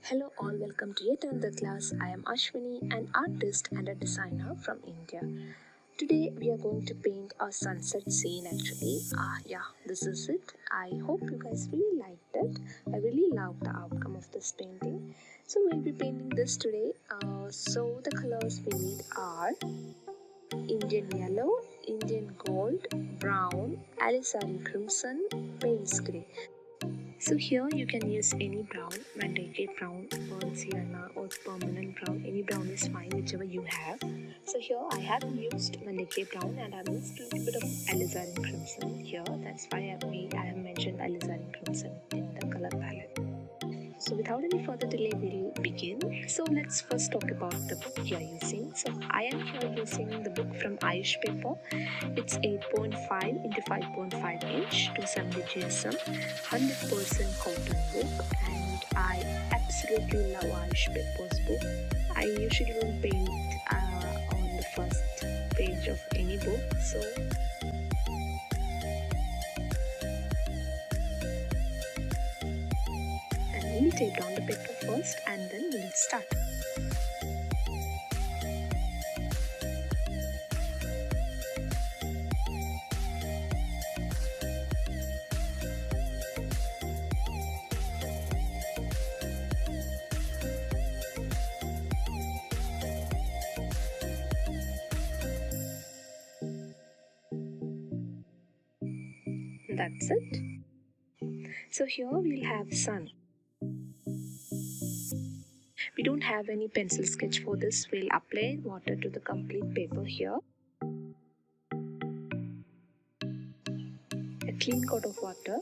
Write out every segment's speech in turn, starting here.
Hello all, welcome to yet another class. I am Ashwini, an artist and a designer from India. Today we are going to paint a sunset scene actually. This is it. I hope you guys really liked it. I really loved the outcome of this painting. So we'll be painting this today. So the colors we need are Indian yellow, Indian gold, brown, alizari crimson, Payne's grey. So here you can use any brown, mandate brown, burnt sienna or permanent brown. Any brown is fine, whichever you have. So here I have used mandate brown and I have used a little bit of alizarin crimson here. That's why I have mentioned alizarin crimson in the color palette. So without any further delay, we'll begin. So let's first talk about the book you're using. So I am here using the book from Ayush paper. It's 8.5 into 5.5 inch, 270 GSM, 100% cotton book, and I absolutely love Ayush paper's book. I usually don't paint on the first page of any book, so we'll tape down the paper first and then we'll start. That's it. So here we'll have sun. We don't have any pencil sketch for this. We'll apply water to the complete paper here. A clean coat of water.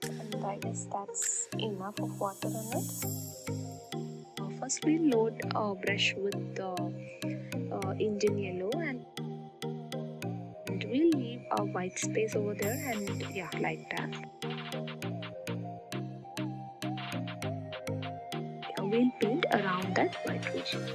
And I guess that's enough of water on it. First we'll load a brush with Indian yellow and we'll leave a white space over there and like that. We'll paint around that white region.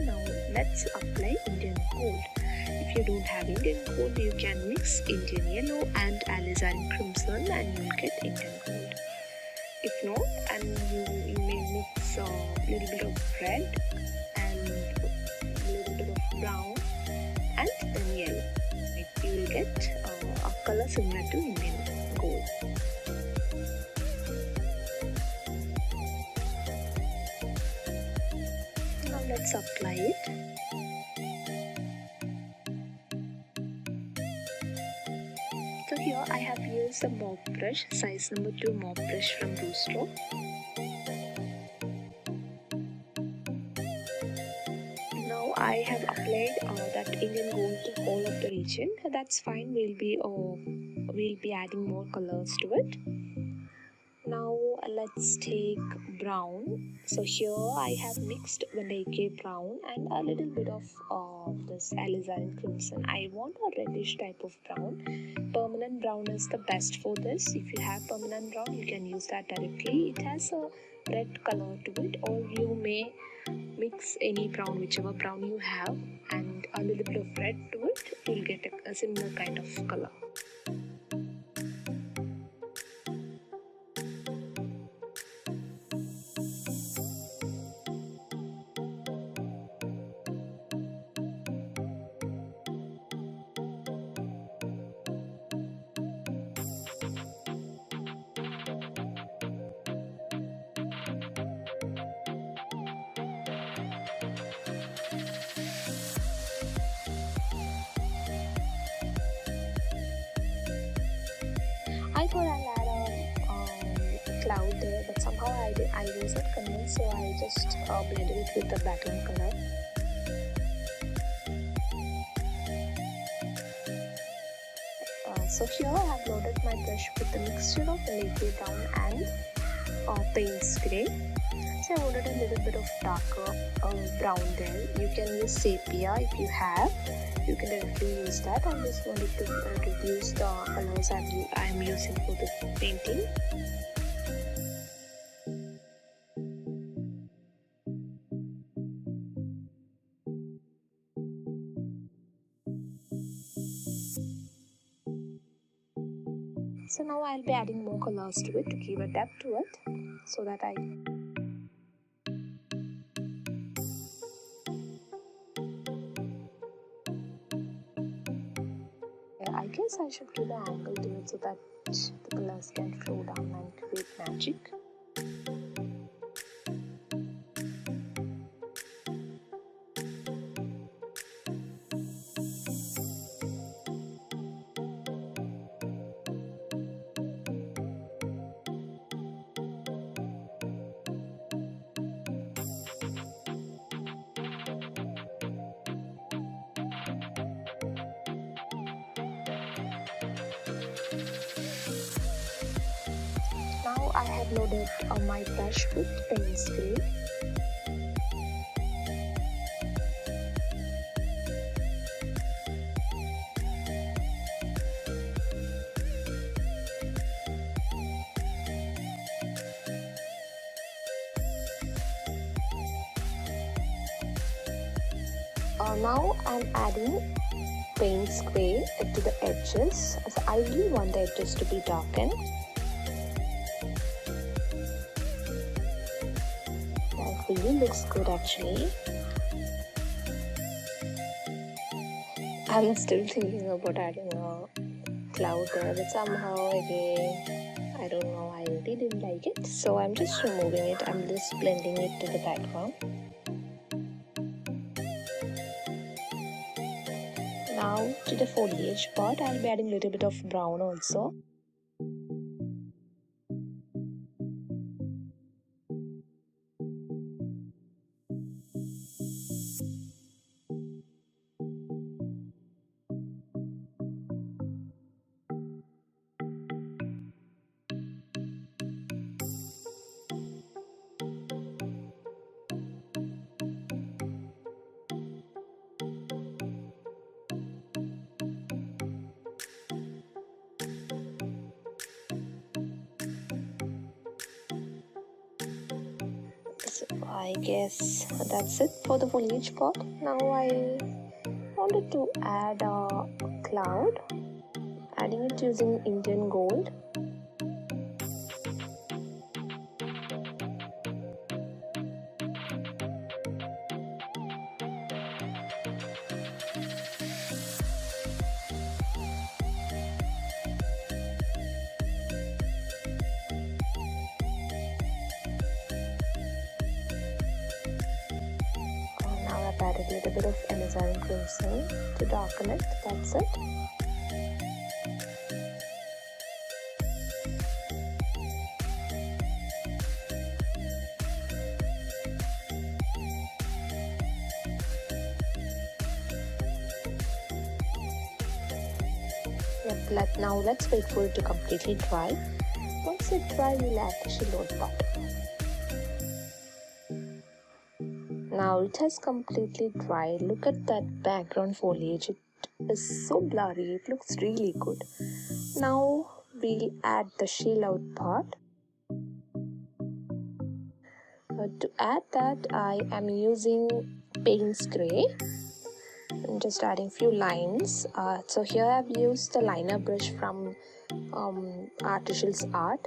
Now let's apply Indian gold. If you don't have Indian gold, you can mix Indian yellow and alizarin crimson and you'll get Indian gold. If not, and you may mix a little bit of red and a little bit of brown and then yellow. You will get a color similar to Indian gold. Now let's apply it. So here I have used a mop brush, size number 2 mop brush from Rooster. Now I have applied that Indian gold to all of the region. That's fine. We'll be adding more colors to it. Now let's take brown. So here I have mixed Vandyke brown and a little bit of this alizarin crimson. I want a reddish type of brown. Permanent brown is the best for this. If you have permanent brown, you can use that directly. It has a red color to it, or you may mix any brown, whichever brown you have, and a little bit of red to it. You'll get a similar kind of color. I thought I'll add a cloud there, but somehow I wasn't convinced, so I just blended it with the background color. So here I have loaded my brush with the mixture of Vandyke brown and Payne's grey. since I wanted a little bit of darker brown there, you can use sepia if you have. You can directly use that. I just wanted to reduce the colors I'm using for the painting. So now I'll be adding more colors to it to give a depth to it, so that I guess I should give an angle to it so that the colors can flow down and create magic. Now I have loaded my brush with Payne's Gray. Now I'm adding Payne's Gray to the edges, as I really want the edges to be darkened. That really looks good actually. I'm still thinking about adding a cloud there, but somehow again, I don't know, I really didn't like it. So I'm just removing it, I'm just blending it to the background. Now to the foliage part, I'll be adding a little bit of brown also. So I guess that's it for the foliage part. Now I wanted to add a cloud, adding it using Indian gold. Added a little bit of alizarin crimson to darken it. That's it. Yep, now let's wait for it to completely dry. Once it dries, we'll add the load part. Now it has completely dried. Look at that background foliage. It is so blurry. It looks really good. Now we'll add the shell out part. To add that, I am using Payne's Gray. I'm just adding few lines. So here I've used the liner brush from Artificial's Art.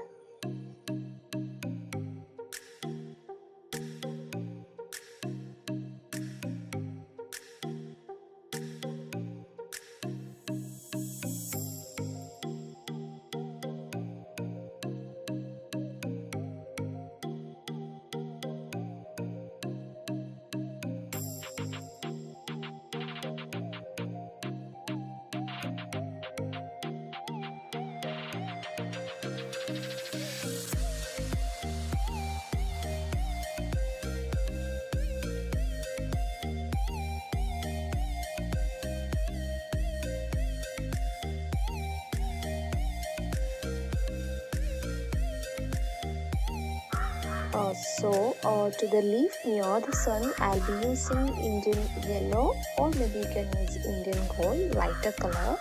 To the leaf near the sun, I'll be using Indian yellow, or maybe you can use Indian gold, lighter color.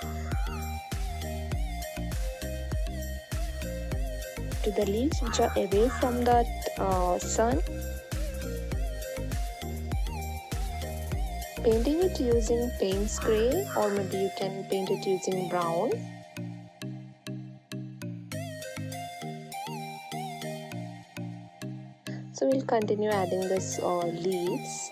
To the leaves which are away from the sun, painting it using paint spray, or maybe you can paint it using brown. So we'll continue adding this leaves.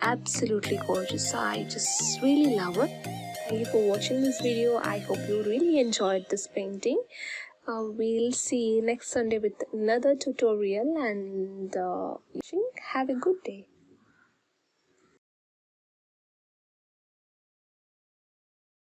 absolutely gorgeous. I just really love it. Thank you for watching this video. I hope you really enjoyed this painting. We'll see you next Sunday with another tutorial, and have a good day.